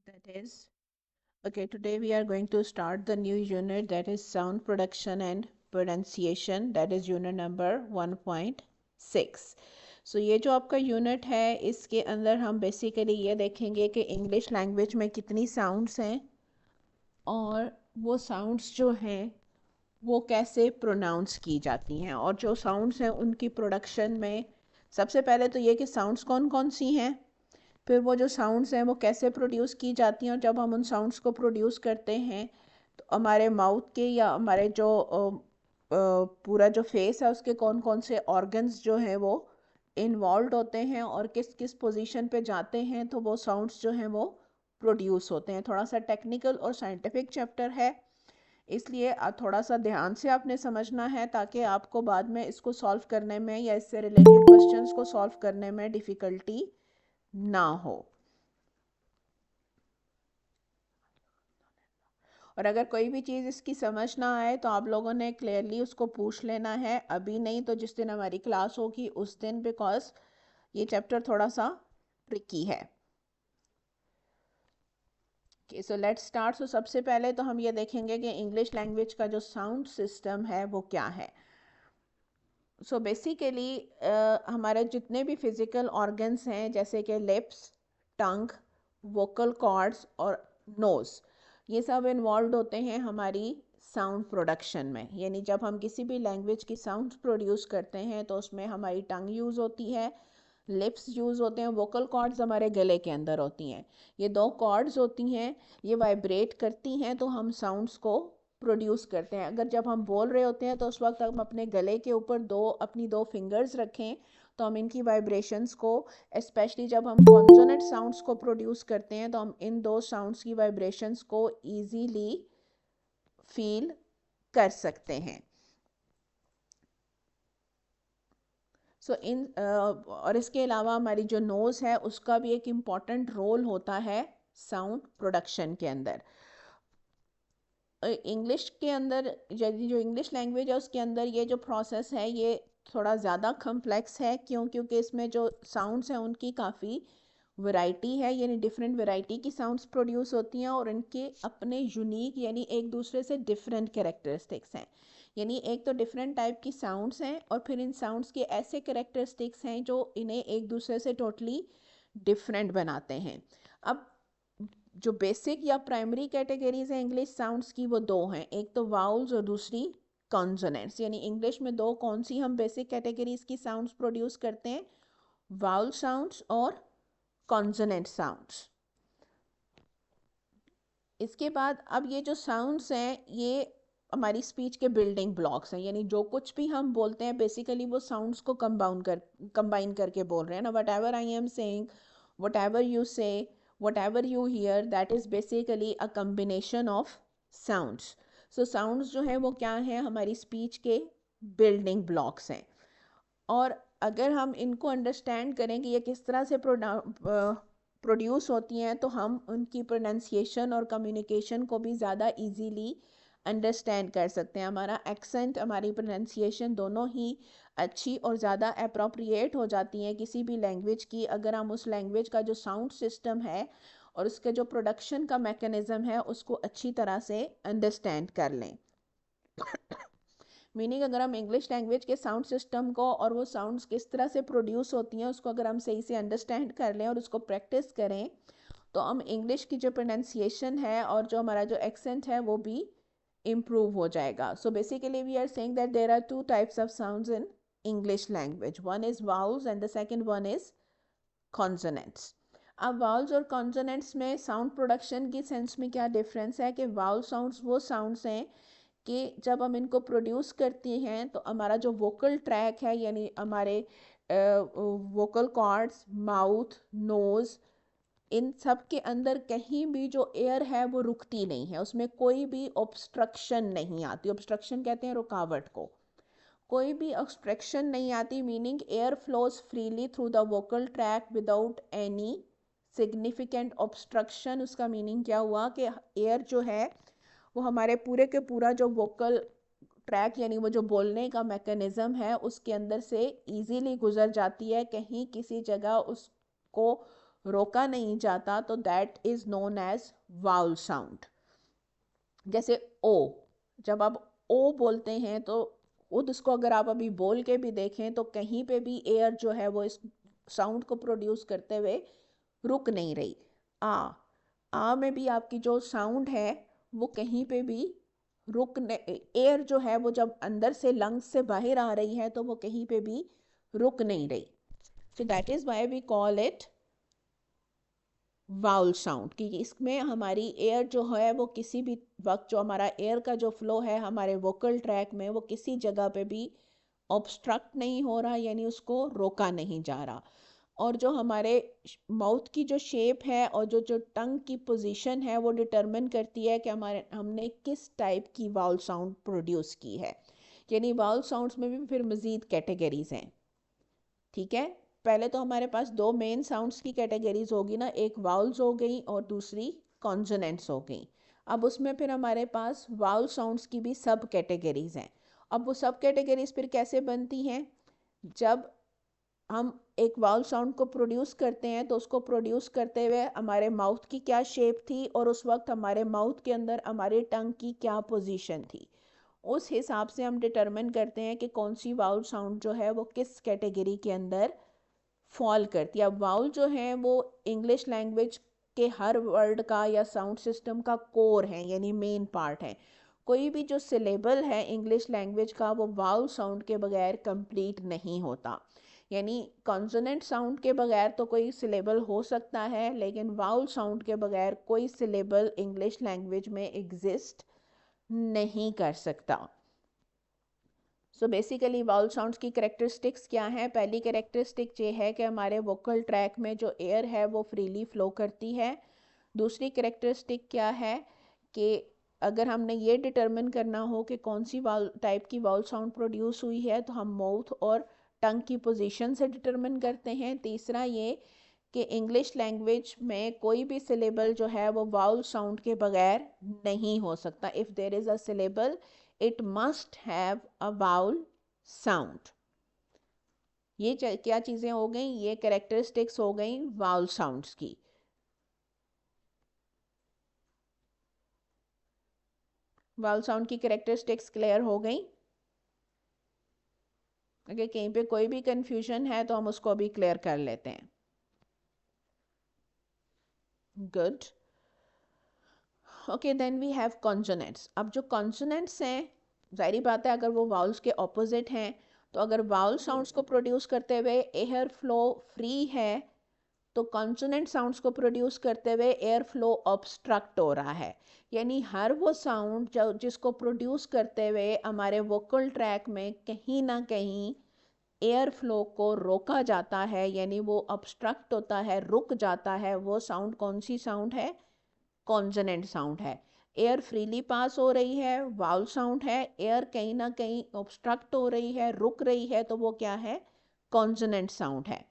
that is okay. Today we are going to start the new unit, that is sound production and pronunciation, that is unit number 1.6. So ये जो आपका unit है इसके अंदर हम basically ये देखेंगे कि इंग्लिश लैंग्वेज में कितनी साउंड्स हैं और वो साउंड्स जो हैं वो कैसे प्रोनाउंस की जाती हैं, और जो साउंड्स हैं उनकी प्रोडक्शन में सबसे पहले तो ये कि साउंड्स कौन कौन सी हैं, फिर वो जो साउंड्स हैं वो कैसे प्रोड्यूस की जाती हैं, और जब हम उन साउंड्स को प्रोड्यूस करते हैं तो हमारे माउथ के या हमारे जो पूरा जो फेस है उसके कौन कौन से ऑर्गन्स जो हैं वो इन्वॉल्व होते हैं और किस किस पोजीशन पे जाते हैं तो वो साउंड्स जो हैं वो प्रोड्यूस होते हैं। थोड़ा सा टेक्निकल और साइंटिफिक चैप्टर है, इसलिए थोड़ा सा ध्यान से आपने समझना है ताकि आपको बाद में इसको सॉल्व करने में या इससे रिलेटेड क्वेश्चंस को सॉल्व करने में डिफ़िकल्टी ना हो। और अगर कोई भी चीज़ इसकी समझ ना आए तो आप लोगों ने क्लियरली उसको पूछ लेना है, अभी नहीं तो जिस दिन हमारी क्लास होगी उस दिन, बिकॉज ये चैप्टर थोड़ा सा ट्रिकी है। So let's start. सो सबसे पहले तो हम ये देखेंगे कि इंग्लिश लैंग्वेज का जो साउंड सिस्टम है वो क्या है। सो बेसिकली हमारे जितने भी फिजिकल ऑर्गन्स हैं जैसे कि लिप्स, टंग, वोकल कॉर्ड्स और नोज़, ये सब इन्वॉल्व होते हैं हमारी साउंड प्रोडक्शन में। यानी जब हम किसी भी लैंग्वेज की साउंड प्रोड्यूस करते हैं तो उसमें हमारी टंग यूज़ होती है, लिप्स यूज़ होते हैं, वोकल कॉर्ड्स हमारे गले के अंदर होती हैं। ये दो कॉर्ड्स होती हैं, ये वाइब्रेट करती हैं तो हम साउंड्स को प्रोड्यूस करते हैं। अगर जब हम बोल रहे होते हैं तो उस वक्त हम अपने गले के ऊपर अपनी दो फिंगर्स रखें तो हम इनकी वाइब्रेशंस को, स्पेशली जब हम कॉन्सोनेंट साउंड्स को प्रोड्यूस करते हैं तो हम इन दो साउंड्स की वाइब्रेशंस को इजीली फील कर सकते हैं। और इसके अलावा हमारी जो नोज़ है उसका भी एक इम्पॉर्टेंट रोल होता है साउंड प्रोडक्शन के अंदर। इंग्लिश के अंदर यदि जो इंग्लिश लैंग्वेज है उसके अंदर ये जो प्रोसेस है ये थोड़ा ज़्यादा कम्प्लेक्स है, क्योंकि इसमें जो साउंड्स हैं उनकी काफ़ी वैरायटी है, यानी डिफरेंट वैरायटी की साउंड्स प्रोड्यूस होती हैं और इनके अपने यूनिक यानी एक दूसरे से डिफरेंट कैरेक्टरिस्टिक्स हैं। यानी एक तो डिफरेंट टाइप की साउंड्स हैं और फिर इन साउंड्स के ऐसे कैरेक्टरिस्टिक्स हैं जो इन्हें एक दूसरे से टोटली डिफरेंट बनाते हैं। अब जो बेसिक या प्राइमरी कैटेगरीज हैं इंग्लिश साउंड्स की वो दो हैं, एक तो वाउल्स और दूसरी कॉन्सोनेंट्स। यानी इंग्लिश में दो कौन सी हम बेसिक कैटेगरीज की साउंड्स प्रोड्यूस करते हैं, वाउल साउंड्स और कॉन्सोनेंट साउंड्स। इसके बाद अब ये जो साउंड्स हैं ये हमारी स्पीच के बिल्डिंग ब्लॉक्स हैं, यानी जो कुछ भी हम बोलते हैं बेसिकली वो साउंड्स को कंबाइन करके बोल रहे हैं ना। Whatever I am saying, whatever you say, whatever you hear, that is basically a combination of sounds. So sounds जो है वो क्या है, हमारी स्पीच के बिल्डिंग ब्लॉक्स हैं। और अगर हम इनको अंडरस्टैंड करें कि ये किस तरह से प्रोड्यूस होती हैं तो हम उनकी प्रोनाउंसिएशन और कम्युनिकेशन को भी ज़्यादा इजीली अंडरस्टैंड कर सकते हैं। हमारा एक्सेंट, हमारी प्रोनाउंसिएशन दोनों ही अच्छी और ज़्यादा अप्रोप्रिएट हो जाती हैं किसी भी लैंग्वेज की अगर हम उस लैंग्वेज का जो साउंड सिस्टम है और उसके जो प्रोडक्शन का मैकेनिज़्म है उसको अच्छी तरह से अंडरस्टैंड कर लें। मीनिंग अगर हम इंग्लिश लैंग्वेज के साउंड सिस्टम को और वो साउंड्स किस तरह से प्रोड्यूस होती हैं उसको अगर हम सही से अंडरस्टैंड कर लें और उसको प्रैक्टिस करें तो हम इंग्लिश की जो प्रोनाउंसिएशन है और जो हमारा जो एक्सेंट है वो भी इम्प्रूव हो जाएगा। So basically we are saying that there are two types of sounds in English language, one is vowels and the second one is consonants. अब वाउल्स और कॉन्सोनेंट्स में साउंड प्रोडक्शन की सेंस में क्या डिफरेंस है कि वाउल साउंड्स वो sounds हैं कि जब हम इनको प्रोड्यूस करते हैं तो हमारा जो वोकल ट्रैक है यानी हमारे वोकल कॉर्ड्स, माउथ, नोज़, इन सब के अंदर कहीं भी जो एयर है वो रुकती नहीं है, उसमें कोई भी ऑब्स्ट्रक्शन नहीं आती। ऑब्स्ट्रक्शन कहते हैं रुकावट को, कोई भी ऑब्स्ट्रक्शन नहीं आती, meaning air flows freely through the vocal track without any significant obstruction. उसका मीनिंग क्या हुआ कि एयर जो है वो हमारे पूरे के पूरा जो वोकल ट्रैक यानी वो जो बोलने का मैकेनिज़्म है उसके अंदर से इजीली गुजर जाती है, कहीं किसी जगह उसको रोका नहीं जाता, तो that is known as vowel sound. जैसे ओ, जब आप ओ बोलते हैं तो खुद उसको अगर आप अभी बोल के भी देखें तो कहीं पे भी एयर जो है वो इस साउंड को प्रोड्यूस करते हुए रुक नहीं रही। आ में भी आपकी जो साउंड है वो कहीं पे भी एयर जो है वो जब अंदर से लंग्स से बाहर आ रही है तो वो कहीं पे भी रुक नहीं रही। So that is why we call it vowel sound, कि इसमें हमारी एयर जो है वो किसी भी वक्त, जो हमारा एयर का जो फ्लो है हमारे वोकल ट्रैक में, वो किसी जगह पे भी ऑब्स्ट्रक्ट नहीं हो रहा, यानी उसको रोका नहीं जा रहा। और जो हमारे माउथ की जो शेप है और जो टंग की पोजीशन है वो डिटरमिन करती है कि हमने किस टाइप की वाउल साउंड प्रोड्यूस की है। यानी वाउल साउंड्स में भी फिर मज़ीद कैटेगरीज हैं। ठीक है, पहले तो हमारे पास दो मेन साउंड्स की कैटेगरीज होगी ना, एक वाउल्स हो गई और दूसरी कॉन्सोनेंट्स हो गई। अब उसमें फिर हमारे पास वाउल साउंड्स की भी सब कैटेगरीज हैं। अब वो सब कैटेगरीज फिर कैसे बनती हैं? जब हम एक वाउल साउंड को प्रोड्यूस करते हैं तो उसको प्रोड्यूस करते हुए हमारे माउथ की क्या शेप थी और उस वक्त हमारे माउथ के अंदर हमारे टंग की क्या पोजीशन थी, उस हिसाब से हम डिटरमिन करते हैं कि कौन सी वाउल साउंड जो है वो किस कैटेगरी के अंदर फॉल करती है। अब वाउल जो है वो इंग्लिश लैंग्वेज के हर वर्ड का या साउंड सिस्टम का कोर है, यानी मेन पार्ट है। कोई भी जो सिलेबल है इंग्लिश लैंग्वेज का वो वाउल साउंड के बगैर कंप्लीट नहीं होता। यानी कॉन्सोनेंट साउंड के बगैर तो कोई सिलेबल हो सकता है, लेकिन वाउल साउंड के बगैर कोई सिलेबल इंग्लिश लैंग्वेज में एग्जिस्ट नहीं कर सकता। सो बेसिकली वाउल साउंड्स की करेक्टरिस्टिक्स क्या हैं? पहली करेक्टरिस्टिक ये है कि हमारे वोकल ट्रैक में जो एयर है वो फ्रीली फ्लो करती है। दूसरी करेक्टरिस्टिक क्या है कि अगर हमने ये डिटरमिन करना हो कि कौन सी वाउल टाइप की वाउल साउंड प्रोड्यूस हुई है तो हम माउथ और टंग की पोजीशन से डिटरमिन करते हैं। तीसरा ये कि इंग्लिश लैंग्वेज में कोई भी सिलेबल जो है वो वाउल साउंड के बगैर नहीं हो सकता। If there is a syllable it must have a vowel sound. ये क्या चीज़ें हो गई? ये कैरेक्टरिस्टिक्स हो गई वाउल साउंड्स की। वाउल साउंड की कैरेक्टरिस्टिक्स क्लियर हो गई? अगर कहीं पे कोई भी कंफ्यूजन है तो हम उसको अभी क्लियर कर लेते हैं। Good. Okay, then we have consonants. अब जो कॉन्सोनेंट्स हैं, जाहिर बात है अगर वो वाउल्स के ऑपोजिट हैं, तो अगर वाउल साउंड्स को प्रोड्यूस करते हुए एयर फ्लो फ्री है तो कॉन्सोनेंट साउंड्स को प्रोड्यूस करते हुए एयर फ्लो ऑब्स्ट्रक्ट हो रहा है। यानी हर वो साउंड जो जिसको प्रोड्यूस करते हुए हमारे वोकल ट्रैक में कहीं ना कहीं एयर फ्लो को रोका जाता है, यानी वो ऑब्स्ट्रक्ट होता है, रुक जाता है, वो साउंड कौन सी साउंड है? कॉन्सोनेंट साउंड है। एयर फ्रीली पास हो रही है, वाउल साउंड है। एयर कहीं ना कहीं ऑब्स्ट्रक्ट हो रही है, रुक रही है, तो वो क्या है? कॉन्सोनेंट साउंड है।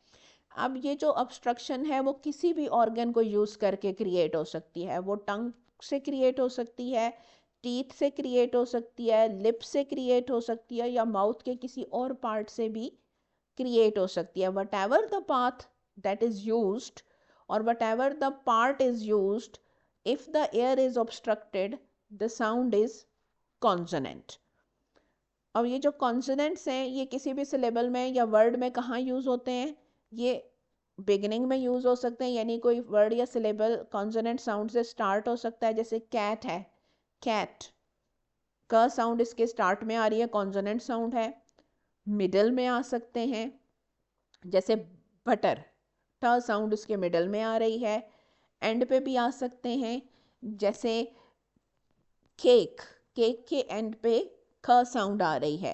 अब ये जो ऑब्स्ट्रक्शन है वो किसी भी ऑर्गन को यूज़ करके क्रिएट हो सकती है। वो टंग से क्रिएट हो सकती है, टीथ से क्रिएट हो सकती है, लिप से क्रिएट हो सकती है, या माउथ के किसी और पार्ट से भी क्रिएट हो सकती है। Whatever the path that is used और whatever the part is used, if the air is obstructed the sound is consonant। अब ये जो कॉन्सोनेंट्स हैं ये किसी भी सिलेबल में या वर्ड में कहाँ यूज़ होते हैं? ये बिगिनिंग में यूज़ हो सकते हैं, यानी कोई वर्ड या सिलेबल कॉन्सोनेंट साउंड से स्टार्ट हो सकता है। जैसे कैट है, कैट का साउंड इसके स्टार्ट में आ रही है, कॉन्सोनेंट साउंड है। मिडल में आ सकते हैं, जैसे बटर, ट साउंड उसके मिडल में आ रही है। एंड पे भी आ सकते हैं, जैसे केक, केक के एंड पे ख साउंड आ रही है।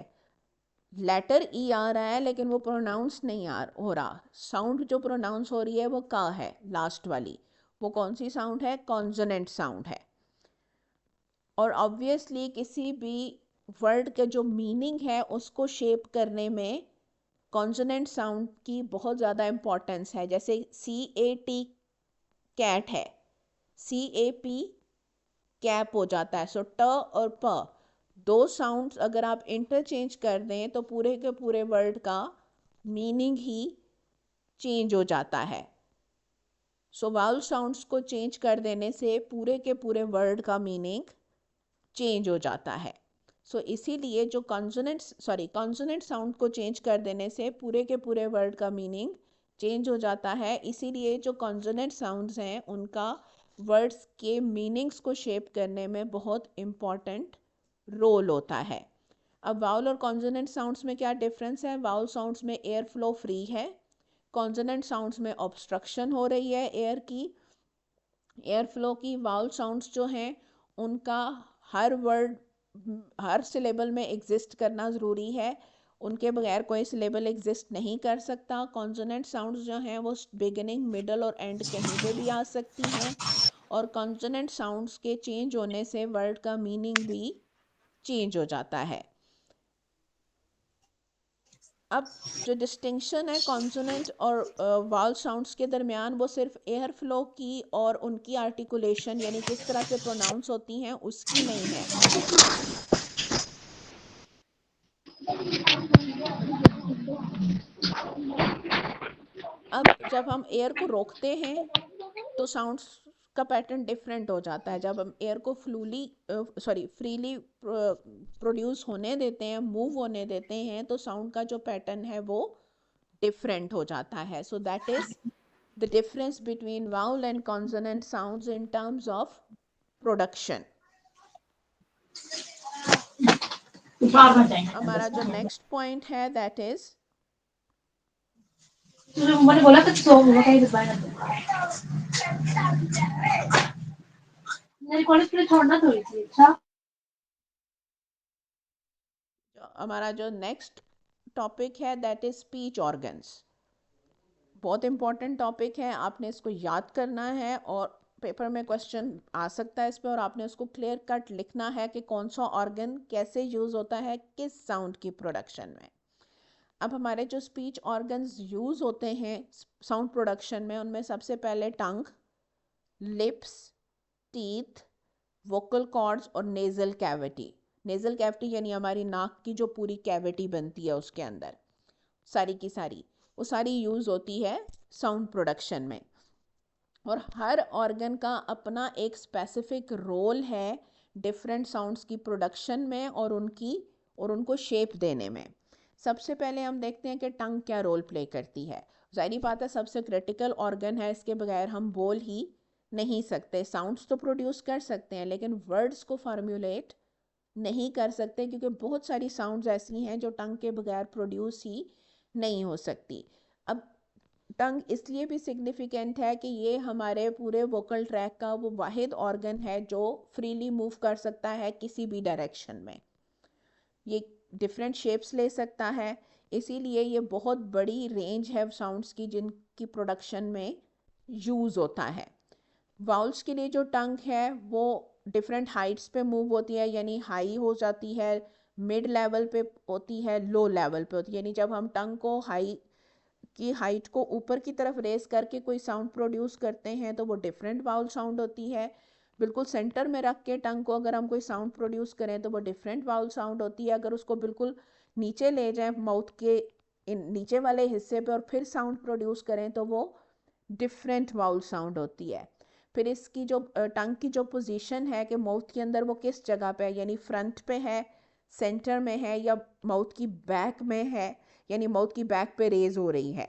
लेटर ई आ रहा है लेकिन वो प्रोनाउंस नहीं हो रहा, साउंड जो प्रोनाउंस हो रही है वो का है, लास्ट वाली। वो कौन सी साउंड है? कॉन्सोनेंट साउंड है। और ऑब्वियसली किसी भी वर्ड के जो मीनिंग है उसको शेप करने में कॉन्सोनेंट साउंड की बहुत ज़्यादा इम्पोर्टेंस है। जैसे CAT कैट है, CAP कैप हो जाता है। सो ट और प दो साउंड्स अगर आप इंटरचेंज कर दें तो पूरे के पूरे वर्ड का मीनिंग ही चेंज हो जाता है। सो वाउल साउंड्स को चेंज कर देने से पूरे के पूरे वर्ड का मीनिंग चेंज हो जाता है। सो इसीलिए जो कॉन्सोनेंट साउंड को चेंज कर देने से पूरे के पूरे वर्ड का मीनिंग चेंज हो जाता है। इसीलिए जो कॉन्सोनेंट साउंड्स हैं उनका वर्ड्स के मीनिंग्स को शेप करने में बहुत इम्पॉर्टेंट रोल होता है। अब वाउल और कॉन्सोनेंट साउंड्स में क्या डिफरेंस है? वाउल साउंड्स में एयर फ्लो फ्री है, कॉन्सोनेंट साउंड्स में ऑब्स्ट्रक्शन हो रही है एयर फ्लो की। वाउल साउंड्स जो हैं उनका हर वर्ड हर सिलेबल में एग्जिस्ट करना ज़रूरी है, उनके बगैर कोई सिलेबल एग्जिस्ट नहीं कर सकता। कॉन्सोनेंट साउंड्स जो हैं वो बिगिनिंग मिडल और एंड कहीं पे भी आ सकती हैं, और कॉन्सोनेंट साउंड्स के चेंज होने से वर्ड का मीनिंग भी चेंज हो जाता है। अब जो डिस्टिंक्शन है कॉन्सोनेंट और वावल साउंड्स के दरमियान वो सिर्फ एयर फ्लो की और उनकी आर्टिकुलेशन यानी किस तरह से प्रोनाउंस होती हैं उसकी नहीं है। अब जब हम एयर को रोकते हैं तो साउंड्स का पैटर्न डिफरेंट हो जाता है। जब हम एयर को फ्रीली प्रोड्यूस होने देते हैं, मूव होने देते हैं, तो साउंड का जो पैटर्न है वो डिफरेंट हो जाता है। So that is the difference between vowel and consonant sounds in terms of production. हमारा जो नेक्स्ट पॉइंट है दैट इज मैंने बोला था तो मेरे कॉलेज के लिए छोड़ना थोड़ी थी। अच्छा, हमारा जो नेक्स्ट टॉपिक है दैट इज स्पीच ऑर्गन्स। बहुत इंपॉर्टेंट टॉपिक है, आपने इसको याद करना है और पेपर में क्वेश्चन आ सकता है इस पर, और आपने उसको क्लियर कट लिखना है कि कौन सा ऑर्गन कैसे यूज़ होता है किस साउंड की प्रोडक्शन में। अब हमारे जो स्पीच ऑर्गन्स यूज़ होते हैं साउंड प्रोडक्शन में, उनमें सबसे पहले टंग, लिप्स, टीथ, वोकल कॉर्ड्स और नेज़ल कैविटी। नेज़ल कैविटी यानी हमारी नाक की जो पूरी कैविटी बनती है उसके अंदर सारी की सारी, वो सारी यूज़ होती है साउंड प्रोडक्शन में। और हर ऑर्गन का अपना एक स्पेसिफिक रोल है डिफरेंट साउंड्स की प्रोडक्शन में और उनको शेप देने में। सबसे पहले हम देखते हैं कि टंग क्या रोल प्ले करती है। ज़ाहिर बात है सबसे क्रिटिकल ऑर्गन है, इसके बगैर हम बोल ही नहीं सकते। साउंड्स तो प्रोड्यूस कर सकते हैं लेकिन वर्ड्स को फार्मूलेट नहीं कर सकते, क्योंकि बहुत सारी साउंड्स ऐसी हैं जो टंग के बगैर प्रोड्यूस ही नहीं हो सकती। अब टंग इसलिए भी सिग्निफिकेंट है कि ये हमारे पूरे वोकल ट्रैक का वो वाहिद ऑर्गन है जो फ्रीली मूव कर सकता है किसी भी डायरेक्शन में। ये डिफरेंट शेप्स ले सकता है, इसीलिए ये बहुत बड़ी रेंज है साउंड्स की जिनकी प्रोडक्शन में यूज़ होता है। वाउल्स के लिए जो टंग है वो डिफरेंट हाइट्स पे मूव होती है, यानी हाई हो जाती है, मिड लेवल पे होती है, लो लेवल पे होती है। यानी जब हम टंग को हाइट को ऊपर की तरफ रेस करके कोई साउंड प्रोड्यूस करते हैं तो वो डिफरेंट वाउल साउंड होती है। बिल्कुल सेंटर में रख के टंग को अगर हम कोई साउंड प्रोड्यूस करें तो वो डिफरेंट वाउल साउंड होती है। अगर उसको बिल्कुल नीचे ले जाएं माउथ के नीचे वाले हिस्से पे और फिर साउंड प्रोड्यूस करें तो वो डिफरेंट वाउल साउंड होती है। फिर इसकी जो टंग की जो पोजीशन है कि माउथ के अंदर वो किस जगह पे है, यानी फ्रंट पे है, सेंटर में है, या माउथ की बैक में है, यानी माउथ की बैक पे रेज हो रही है,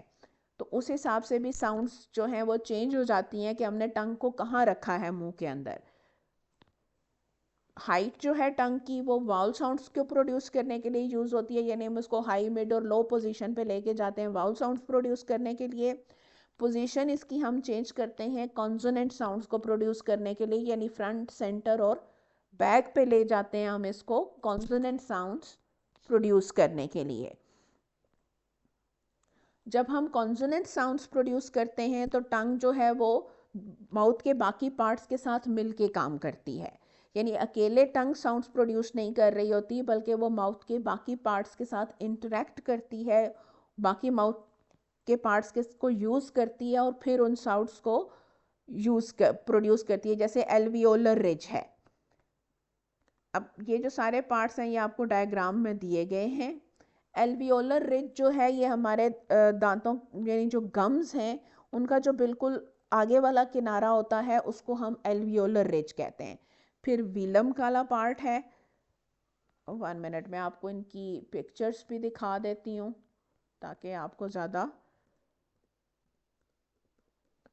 तो उस हिसाब से भी साउंड्स जो हैं वो चेंज हो जाती हैं कि हमने टंग को कहाँ रखा है मुंह के अंदर। हाइट जो है टंग की वो वाउल साउंड्स को प्रोड्यूस करने के लिए यूज़ होती है, यानी हम उसको हाई मिड और लो पोजीशन पे लेके जाते हैं वाउल साउंड्स प्रोड्यूस करने के लिए। पोजीशन इसकी हम चेंज करते हैं कॉन्सोनेंट साउंड्स को प्रोड्यूस करने के लिए, यानी फ्रंट, सेंटर और बैक पे ले जाते हैं हम इसको कॉन्सोनेंट साउंड्स प्रोड्यूस करने के लिए। जब हम कॉन्सोनेंट साउंड्स प्रोड्यूस करते हैं तो टंग जो है वो माउथ के बाकी पार्ट्स के साथ मिल के काम करती है, यानी अकेले टंग साउंड्स प्रोड्यूस नहीं कर रही होती बल्कि वो माउथ के बाकी पार्ट्स के साथ इंटरेक्ट करती है, बाकी माउथ के पार्ट्स के को यूज़ करती है और फिर उन साउंड्स को प्रोड्यूस करती है। जैसे एल्वियोलर रिज है। अब ये जो सारे पार्ट्स हैं ये आपको डायग्राम में दिए गए हैं। एल्वियोलर रिज जो है ये हमारे दांतों यानी जो गम्स हैं उनका जो बिल्कुल आगे वाला किनारा होता है उसको हम एल्वियोलर रिज कहते हैं। फिर विलम काला पार्ट है। 1 मिनट में आपको इनकी पिक्चर्स भी दिखा देती हूँ ताकि आपको ज़्यादा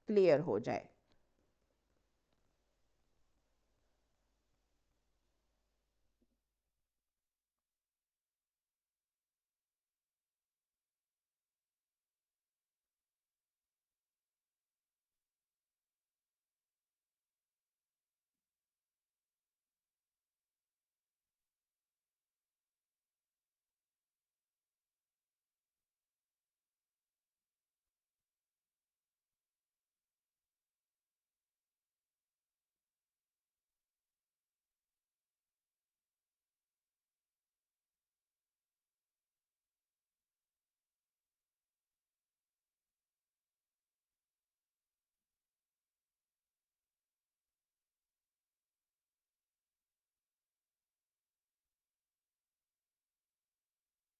क्लियर हो जाए।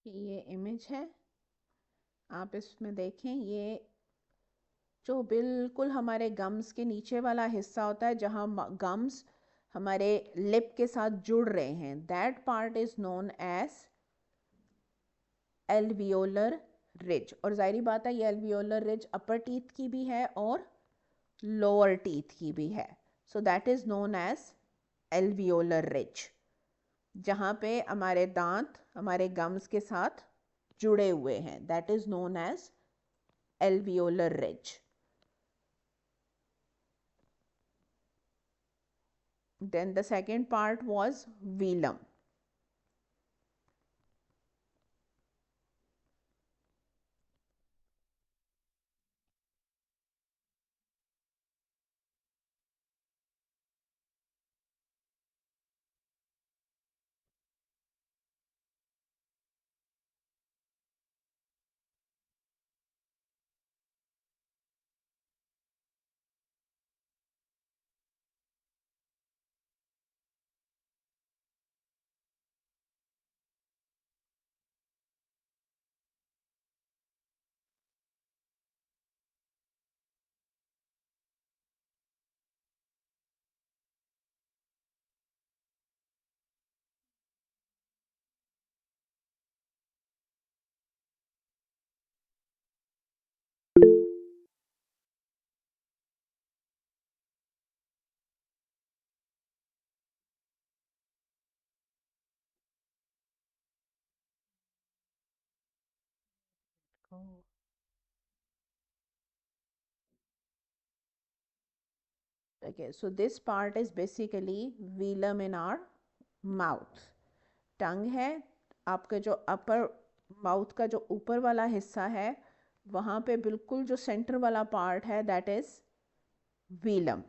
ये इमेज है, आप इसमें देखें, ये जो बिल्कुल हमारे गम्स के नीचे वाला हिस्सा होता है जहाँ गम्स हमारे लिप के साथ जुड़ रहे हैं, that part is known as alveolar ridge. और जाहिर बात है ये एल्वियोलर रिज अपर टीथ की भी है और लोअर टीथ की भी है। So that is known as alveolar ridge, जहाँ पे हमारे दांत हमारे गम्स के साथ जुड़े हुए हैं, that is known as alveolar ridge. Then the second part was velum. Oh. Okay, so this part is basically velum in our mouth. टंग है, आपका जो अपर माउथ का जो ऊपर वाला हिस्सा है वहाँ पे बिल्कुल जो सेंटर वाला पार्ट है that is velum.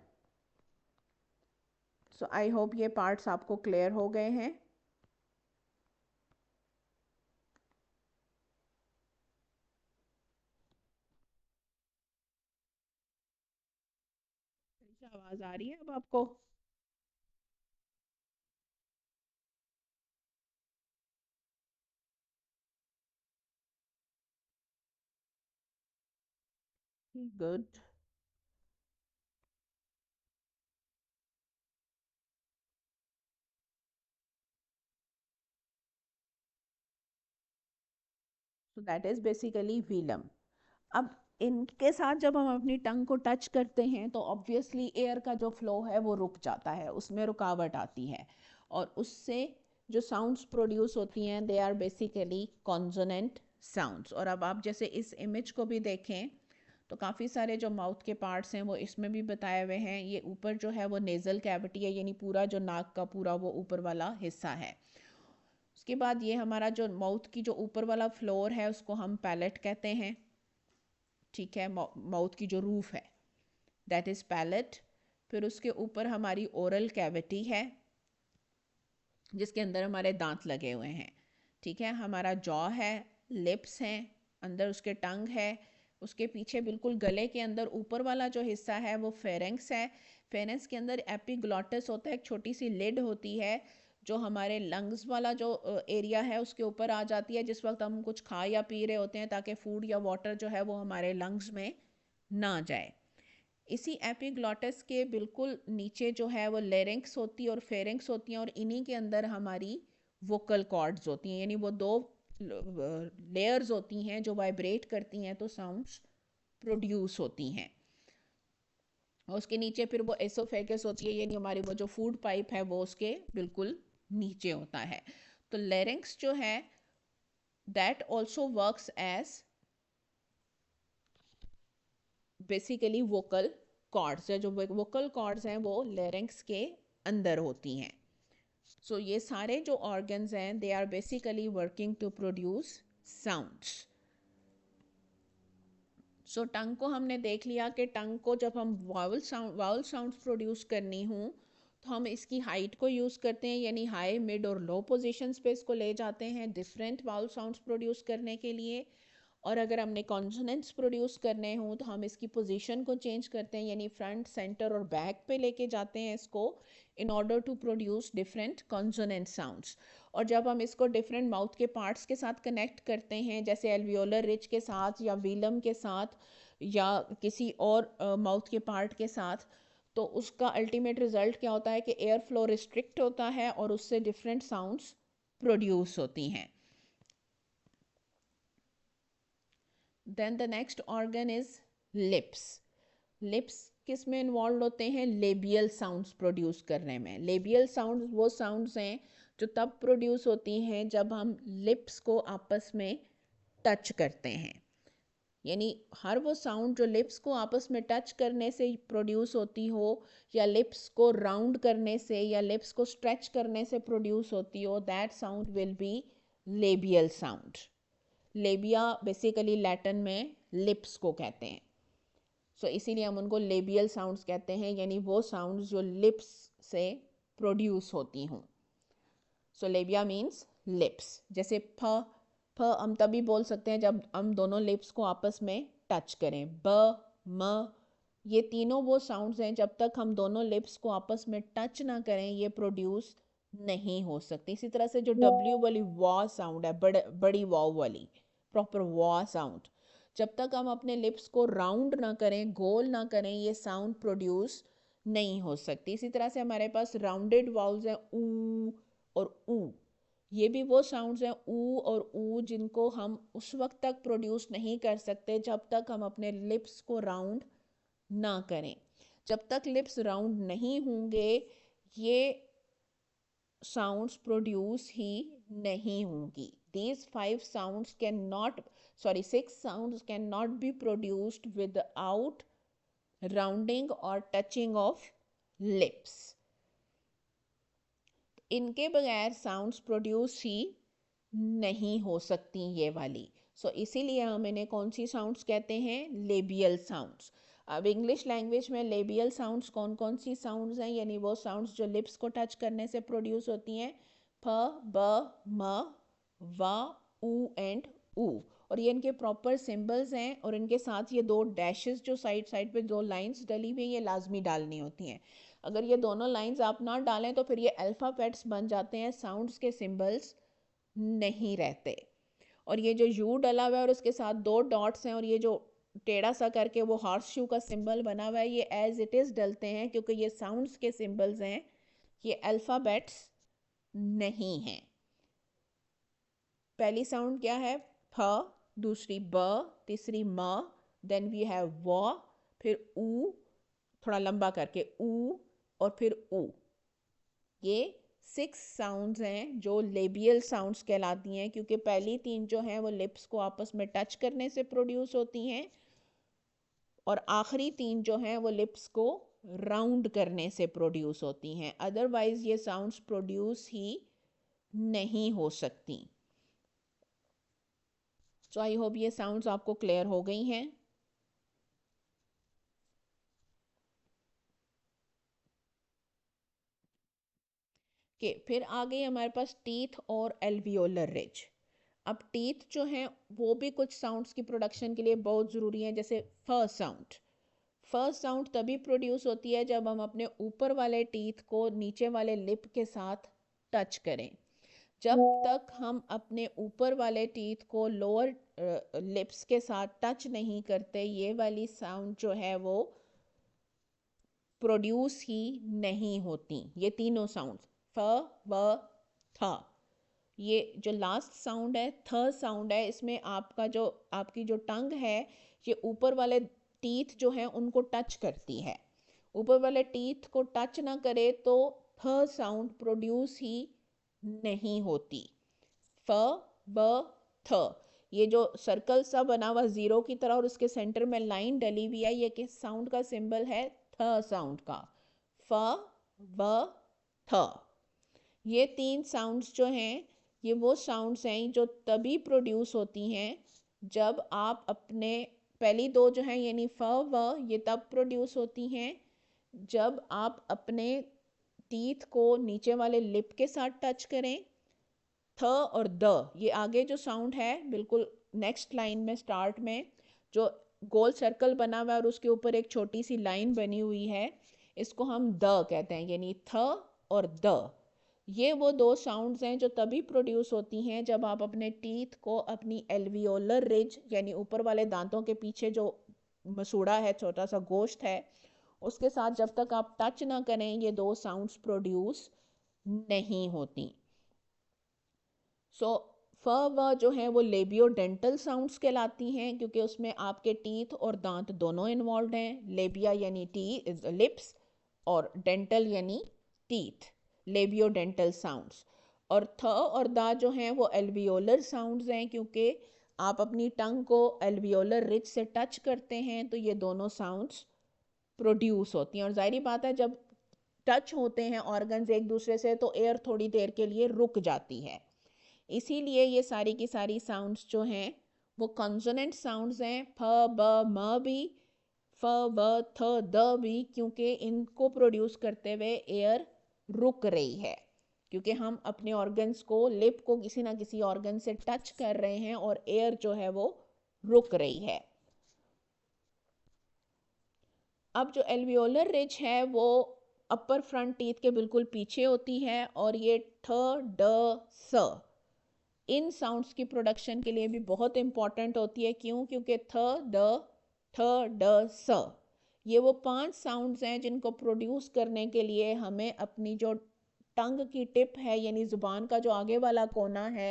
So I hope ये पार्ट्स आपको क्लियर हो गए हैं। आवाज आ रही है अब आपको? Good. So that is basically velum. अब इनके साथ जब हम अपनी टंग को टच करते हैं तो ऑब्वियसली एयर का जो फ्लो है वो रुक जाता है, उसमें रुकावट आती है और उससे जो साउंड्स प्रोड्यूस होती हैं they are basically consonant sounds. और अब आप जैसे इस इमेज को भी देखें तो काफ़ी सारे जो माउथ के पार्ट्स हैं वो इसमें भी बताए हुए हैं। ये ऊपर जो है वो नेज़ल कैविटी है, यानी पूरा जो नाक का पूरा वो ऊपर वाला हिस्सा है। उसके बाद ये हमारा जो माउथ की जो ऊपर वाला फ्लोर है उसको हम पैलेट कहते हैं, ठीक है, माउथ की जो रूफ है दैट इज़ पैलेट। फिर उसके ऊपर हमारी ओरल कैविटी है जिसके अंदर हमारे दांत लगे हुए हैं, ठीक है, हमारा जॉ है, लिप्स हैं, अंदर उसके टंग है, उसके पीछे बिल्कुल गले के अंदर ऊपर वाला जो हिस्सा है वो फेरेंक्स है। फेरेंक्स के अंदर एपिग्लॉटिस होता है, एक छोटी सी लिड होती है जो हमारे लंग्स वाला जो एरिया है उसके ऊपर आ जाती है जिस वक्त हम कुछ खा या पी रहे होते हैं ताकि फूड या वाटर जो है वो हमारे लंग्स में ना जाए। इसी एपिग्लॉटिस के बिल्कुल नीचे जो है वो लेरिंक्स होती है और फेरिंक्स होती हैं, और इन्हीं के अंदर हमारी वोकल कॉर्ड्स होती हैं, यानी वो दो लेयर्स होती हैं जो वाइब्रेट करती हैं तो साउंड्स प्रोड्यूस होती हैं। और उसके नीचे फिर वो एसोफेगस होती है, यानी हमारी वो जो फूड पाइप है वो उसके बिल्कुल नीचे होता है। तो लेरिंक्स जो है that also works as basically vocal cords है, जो वोकल कॉर्ड्स हैं वो लेरिंक्स के अंदर होती हैं। सो ये सारे जो ऑर्गन्स हैं they are basically working to produce sounds. So tongue को हमने देख लिया कि टंग को जब हम वावल साउंड्स प्रोड्यूस करनी हूँ तो हम इसकी हाइट को यूज़ करते हैं, यानी हाई मिड और लो पोजीशंस पे इसको ले जाते हैं डिफरेंट वावल साउंड्स प्रोड्यूस करने के लिए। और अगर हमने कॉन्सोनेंट्स प्रोड्यूस करने हों तो हम इसकी पोजीशन को चेंज करते हैं, यानी फ्रंट सेंटर और बैक पे लेके जाते हैं इसको in order to produce different consonant sounds. और जब हम इसको डिफरेंट माउथ के पार्ट्स के साथ कनेक्ट करते हैं, जैसे एल्वियोलर रिज के साथ या वीलम के साथ या किसी और माउथ के पार्ट के साथ, तो उसका अल्टीमेट रिजल्ट क्या होता है कि एयर फ्लो रिस्ट्रिक्ट होता है और उससे डिफरेंट साउंड्स प्रोड्यूस होती हैं। Then the next organ is lips. Lips किस में इन्वॉल्व होते हैं? लेबियल साउंड्स प्रोड्यूस करने में। लेबियल साउंड्स वो साउंड्स हैं जो तब प्रोड्यूस होती हैं जब हम लिप्स को आपस में टच करते हैं, यानी हर वो साउंड जो लिप्स को आपस में टच करने से प्रोड्यूस होती हो, या लिप्स को राउंड करने से या लिप्स को स्ट्रेच करने से प्रोड्यूस होती हो, that sound will be labial sound. लेबिया basically Latin में लिप्स को कहते हैं, सो इसीलिए हम उनको लेबियल साउंड्स कहते हैं, यानी वो साउंड्स जो लिप्स से प्रोड्यूस होती हों। सो लेबिया मीन्स लिप्स। जैसे फ हम तभी बोल सकते हैं जब हम दोनों लिप्स को आपस में टच करें। ब, म, ये तीनों वो साउंड्स हैं जब तक हम दोनों लिप्स को आपस में टच ना करें ये प्रोड्यूस नहीं हो सकती। इसी तरह से जो डब्ल्यू वाली वॉ साउंड है, बड़ी वॉ वाली प्रॉपर वॉ साउंड, जब तक हम अपने लिप्स को राउंड ना करें, गोल ना करें, ये साउंड प्रोड्यूस नहीं हो सकती। इसी तरह से हमारे पास राउंडेड वाउल्स हैं ऊ और ऊ, ये भी वो साउंड्स हैं ऊ और ऊ जिनको हम उस वक्त तक प्रोड्यूस नहीं कर सकते जब तक हम अपने लिप्स को राउंड ना करें। जब तक लिप्स राउंड नहीं होंगे ये साउंड्स प्रोड्यूस ही नहीं होंगी। These six sounds cannot be produced without rounding or touching of lips. इनके बगैर साउंड्स प्रोड्यूस ही नहीं हो सकती ये वाली। सो इसीलिए हम इन्हें कौन सी साउंड्स कहते हैं? Labial sounds. अब इंग्लिश लैंग्वेज में लेबियल साउंड्स कौन कौन सी साउंड्स हैं, यानी वो साउंड्स जो लिप्स को टच करने से प्रोड्यूस होती हैं, फ, ब, म, व, ऊ एंड ऊ। और ये इनके प्रॉपर सिंबल्स हैं, और इनके साथ ये दो डैशेस जो साइड साइड पे दो लाइंस डली हुई ये लाजमी डालनी होती हैं। अगर ये दोनों लाइंस आप ना डालें तो फिर ये अल्फ़ाबेट्स बन जाते हैं, साउंड्स के सिंबल्स नहीं रहते। और ये जो यू डला हुआ है और उसके साथ दो डॉट्स हैं और ये जो टेढ़ा सा करके वो हॉर्स शू का सिंबल बना हुआ है, ये एज इट इज़ डलते हैं क्योंकि ये साउंड्स के सिंबल्स हैं, ये अल्फ़ाबेट्स नहीं हैं। पहली साउंड क्या है? फ, दूसरी ब, तीसरी म, देन वी हैव व, फिर ऊ, थोड़ा लंबा करके ऊ, और फिर ऊ। ये 6 साउंड्स हैं जो लेबियल साउंड्स कहलाती हैं, क्योंकि पहली 3 जो हैं वो लिप्स को आपस में टच करने से प्रोड्यूस होती हैं, और आखिरी 3 जो हैं वो लिप्स को राउंड करने से प्रोड्यूस होती हैं। अदरवाइज ये साउंड्स प्रोड्यूस ही नहीं हो सकती। सो आई होप ये साउंड्स आपको क्लियर हो गई हैं। कि फिर आ गई हमारे पास टीथ और एल्वियोलर रिज। अब टीथ जो हैं वो भी कुछ साउंड्स की प्रोडक्शन के लिए बहुत ज़रूरी हैं, जैसे फर्स्ट साउंड। फर्स्ट साउंड तभी प्रोड्यूस होती है जब हम अपने ऊपर वाले टीथ को नीचे वाले लिप के साथ टच करें। जब तक हम अपने ऊपर वाले टीथ को लोअर लिप्स के साथ टच नहीं करते ये वाली साउंड जो है वो प्रोड्यूस ही नहीं होती। ये तीनों साउंड्स फ व थ, ये जो लास्ट साउंड है थ साउंड है, इसमें आपकी जो टंग है ये ऊपर वाले टीथ जो हैं उनको टच करती है। ऊपर वाले टीथ को टच ना करे तो थ साउंड प्रोड्यूस ही नहीं होती। फ ब थ, ये जो सर्कल सा बना हुआ जीरो की तरह और उसके सेंटर में लाइन डली हुई है, ये किस साउंड का सिंबल है? थ साउंड का। फ व थ, ये तीन साउंड्स जो हैं ये वो साउंड्स हैं जो तभी प्रोड्यूस होती हैं जब आप अपने, पहली दो जो हैं यानी फ व, ये तब प्रोड्यूस होती हैं जब आप अपने टीथ को नीचे वाले लिप के साथ टच करें। थ और द, ये आगे जो साउंड है बिल्कुल नेक्स्ट लाइन में स्टार्ट में जो गोल सर्कल बना हुआ है और उसके ऊपर एक छोटी सी लाइन बनी हुई है, इसको हम द कहते हैं, यानी थ और द। ये वो दो साउंड्स हैं जो तभी प्रोड्यूस होती हैं जब आप अपने टीथ को अपनी एल्वियोलर रिज यानी ऊपर वाले दांतों के पीछे जो मसूड़ा है, छोटा सा गोश्त है, उसके साथ जब तक आप टच ना करें ये दो साउंड्स प्रोड्यूस नहीं होती। सो फ व जो है वो लेबियोडेंटल साउंड्स कहलाती हैं क्योंकि उसमें आपके टीथ और दांत दोनों इन्वॉल्व हैं। लेबिया यानी लिप्स और डेंटल यानी टीथ, लेबियोडेंटल साउंड्स। और थ और दा जो हैं वो एल्वियोलर साउंड्स हैं क्योंकि आप अपनी टंग को एल्वियोलर रिज से टच करते हैं तो ये दोनों साउंड्स प्रोड्यूस होती हैं। और जाहिर बात है जब टच होते हैं ऑर्गन्स एक दूसरे से तो एयर थोड़ी देर के लिए रुक जाती है, इसीलिए ये सारी की सारी साउंड्स जो हैं वो कॉन्सोनेंट साउंड्स हैं, फ ब म भी, फ व थ द भी, क्योंकि इनको प्रोड्यूस करते हुए एयर रुक रही है, क्योंकि हम अपने ऑर्गन्स को, लिप को किसी ना किसी ऑर्गन से टच कर रहे हैं और एयर जो है वो रुक रही है। अब जो एल्वियोलर रिज है वो अपर फ्रंट टीथ के बिल्कुल पीछे होती है और ये ठ ड स इन साउंड्स की प्रोडक्शन के लिए भी बहुत इम्पॉर्टेंट होती है। क्यों? क्योंकि थ ड स ये वो 5 साउंड्स हैं जिनको प्रोड्यूस करने के लिए हमें अपनी जो टंग की टिप है यानी ज़ुबान का जो आगे वाला कोना है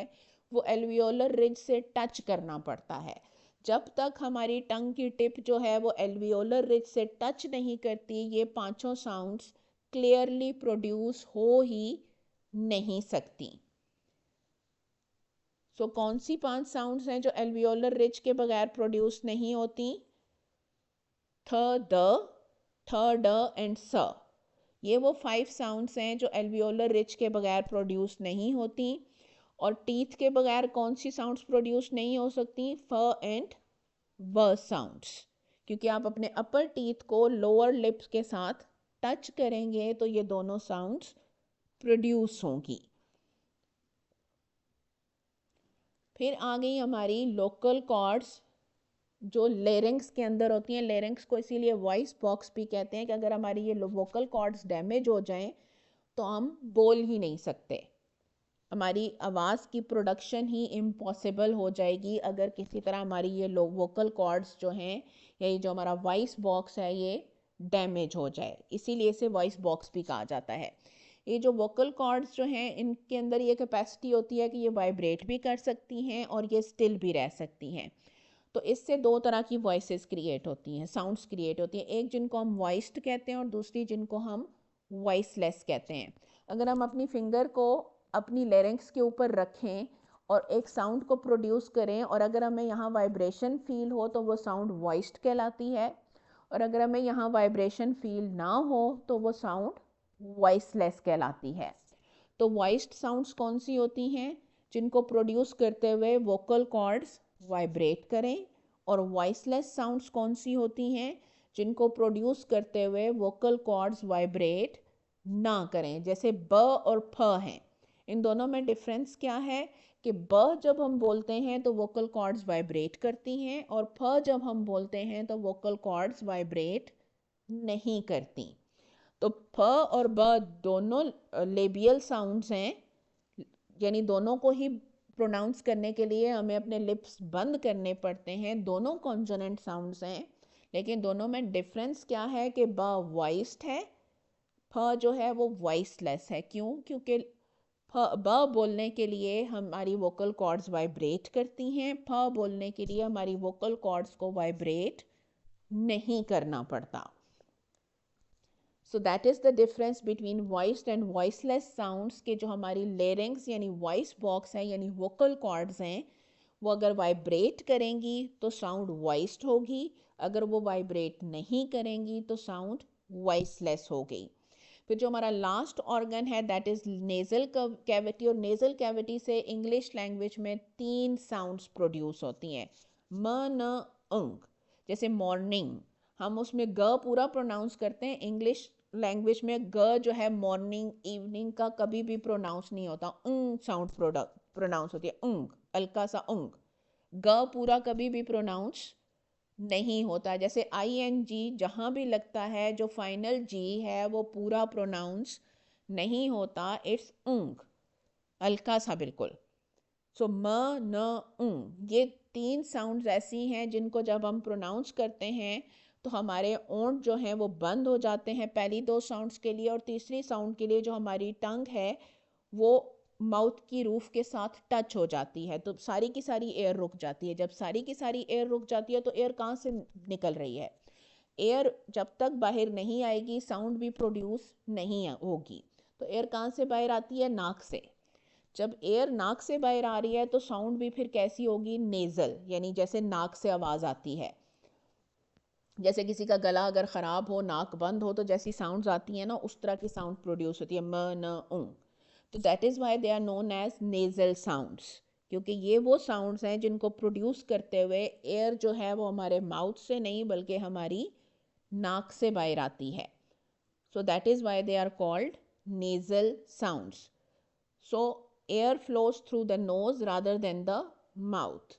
वो एल्वियोलर रिज से टच करना पड़ता है। जब तक हमारी टंग की टिप जो है वो एल्वियोलर रिज से टच नहीं करती ये पांचों साउंड्स क्लियरली प्रोड्यूस हो ही नहीं सकती। सो कौन सी 5 साउंड्स हैं जो एल्वियोलर रिज के बगैर प्रोड्यूस नहीं होती? थ ड एंड स, ये वो 5 साउंड्स हैं जो एल्वियोलर रिज के बगैर प्रोड्यूस नहीं होती। और टीथ के बगैर कौन सी साउंड्स प्रोड्यूस नहीं हो सकती? फ एंड व साउंड्स, क्योंकि आप अपने अपर टीथ को लोअर लिप्स के साथ टच करेंगे तो ये दोनों साउंड्स प्रोड्यूस होंगी। फिर आ गई हमारी लोकल कॉर्ड्स जो लेरिंग्स के अंदर होती हैं। लेरिंग्स को इसीलिए वॉइस बॉक्स भी कहते हैं कि अगर हमारी ये वोकल कॉर्ड्स डैमेज हो जाएं तो हम बोल ही नहीं सकते, हमारी आवाज़ की प्रोडक्शन ही इम्पॉसिबल हो जाएगी अगर किसी तरह हमारी ये वोकल कॉर्ड्स जो हैं या ये जो हमारा वॉइस बॉक्स है ये डैमेज हो जाए, इसीलिए इसे वॉइस बॉक्स भी कहा जाता है। ये जो वोकल कॉर्ड्स जो हैं इनके अंदर ये कैपेसिटी होती है कि ये वाइब्रेट भी कर सकती हैं और ये स्टिल भी रह सकती हैं। तो इससे दो तरह की वॉइसेस क्रिएट होती हैं, साउंड्स क्रिएट होती हैं, एक जिनको हम वॉइस्ड कहते हैं और दूसरी जिनको हम वॉइसलेस कहते हैं। अगर हम अपनी फिंगर को अपनी लेरिंग्स के ऊपर रखें और एक साउंड को प्रोड्यूस करें और अगर हमें यहाँ वाइब्रेशन फील हो तो वो साउंड वॉइस्ड कहलाती है, और अगर हमें यहाँ वाइब्रेशन फील ना हो तो वो साउंड वॉइसलेस कहलाती है। तो वॉइस्ड साउंड्स कौन सी होती हैं? जिनको प्रोड्यूस करते हुए वोकल कॉर्ड्स वाइब्रेट करें। और वॉइसलेस साउंड्स कौन सी होती हैं? जिनको प्रोड्यूस करते हुए वोकल कॉर्ड्स वाइब्रेट ना करें। जैसे ब और फ हैं, इन दोनों में डिफरेंस क्या है कि ब जब हम बोलते हैं तो वोकल कॉर्ड्स वाइब्रेट करती हैं और फ जब हम बोलते हैं तो वोकल कॉर्ड्स वाइब्रेट नहीं करती। तो फ और ब दोनों लेबियल साउंड्स हैं, यानी दोनों को ही प्रोनाउंस करने के लिए हमें अपने लिप्स बंद करने पड़ते हैं, दोनों कॉन्सोनेंट साउंड्स हैं, लेकिन दोनों में डिफरेंस क्या है कि ब वॉइस्ड है, फ जो है वो वॉइसलेस है। क्यों? क्योंकि ब बोलने के लिए हमारी वोकल कॉर्ड्स वाइब्रेट करती हैं, फ बोलने के लिए हमारी वोकल कॉर्ड्स को वाइब्रेट नहीं करना पड़ता। सो that is the difference between voiced and voiceless sounds के जो हमारी लेरिंग्स यानी वॉइस बॉक्स है यानी वोकल कॉर्ड्स हैं, वो अगर वाइब्रेट करेंगी तो साउंड वॉइस्ड होगी, अगर वो वाइब्रेट नहीं करेंगी तो साउंड वॉइसलेस हो गई। फिर जो हमारा लास्ट ऑर्गन है दैट इज़ नेज़ल कैविटी, और नेज़ल कैविटी से इंग्लिश लैंग्वेज में 3 साउंड्स प्रोड्यूस होती हैं, म न अंग। जैसे मॉर्निंग, हम उसमें ग पूरा प्रोनाउंस करते हैं, इंग्लिश लैंग्वेज में ग जो है मॉर्निंग इवनिंग का कभी भी प्रोनाउंस नहीं होता, साउंड प्रोनाउंस होती है, हल्का सा ग पूरा कभी भी प्रोनाउंस नहीं होता। जैसे ING जहाँ भी लगता है जो फाइनल जी है वो पूरा प्रोनाउंस नहीं होता, इट्स हल्का सा बिल्कुल। सो म न ये 3 साउंड्स ऐसी हैं जिनको जब हम प्रोनाउंस करते हैं तो हमारे ओंठ जो हैं वो बंद हो जाते हैं पहली 2 साउंड्स के लिए, और तीसरी साउंड के लिए जो हमारी टंग है वो माउथ की रूफ के साथ टच हो जाती है, तो सारी की सारी एयर रुक जाती है। जब सारी की सारी एयर रुक जाती है तो एयर कहाँ से निकल रही है? एयर जब तक बाहर नहीं आएगी साउंड भी प्रोड्यूस नहीं होगी। तो एयर कहाँ से बाहर आती है? नाक से। जब एयर नाक से बाहर आ रही है तो साउंड भी फिर कैसी होगी? नेज़ल, यानी जैसे नाक से आवाज़ आती है। जैसे किसी का गला अगर ख़राब हो, नाक बंद हो, तो जैसी साउंड्स आती हैं ना उस तरह की साउंड प्रोड्यूस होती है, म न ऊँ। तो that is why they are known as nasal sounds, क्योंकि ये वो साउंड्स हैं जिनको प्रोड्यूस करते हुए एयर जो है वो हमारे माउथ से नहीं बल्कि हमारी नाक से बाहर आती है। So that is why they are called nasal sounds. So air flows through the nose rather than the mouth,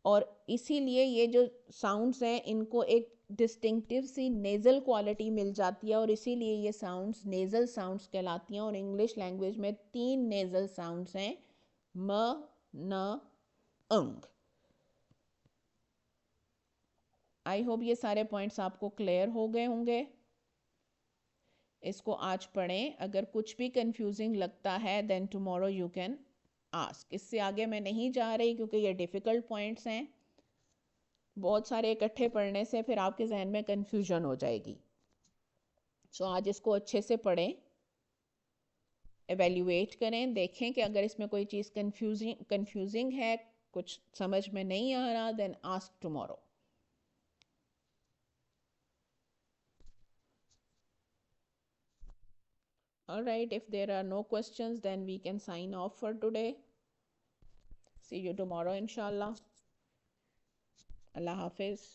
और इसीलिए ये जो साउंड्स हैं इनको एक डिस्टिंक्टिव सी नेज़ल क्वालिटी मिल जाती है, और इसीलिए ये साउंड्स नेज़ल साउंड्स कहलाती हैं। और इंग्लिश लैंग्वेज में 3 नेज़ल साउंड्स हैं, म न अंग। आई होप ये सारे पॉइंट्स आपको क्लियर हो गए होंगे। इसको आज पढ़ें, अगर कुछ भी कंफ्यूजिंग लगता है then tomorrow you can ask. इससे आगे मैं नहीं जा रही क्योंकि ये डिफ़िकल्ट पॉइंट्स हैं, बहुत सारे इकट्ठे पढ़ने से फिर आपके जहन में कन्फ्यूजन हो जाएगी। सो आज इसको अच्छे से पढ़ें, एवेल्युएट करें, देखें कि अगर इसमें कोई चीज़ कन्फ्यूजिंग है, कुछ समझ में नहीं आ रहा, then ask tomorrow. All right, if there are no questions, then we can sign off for today. See you tomorrow, inshallah. Allah Hafiz.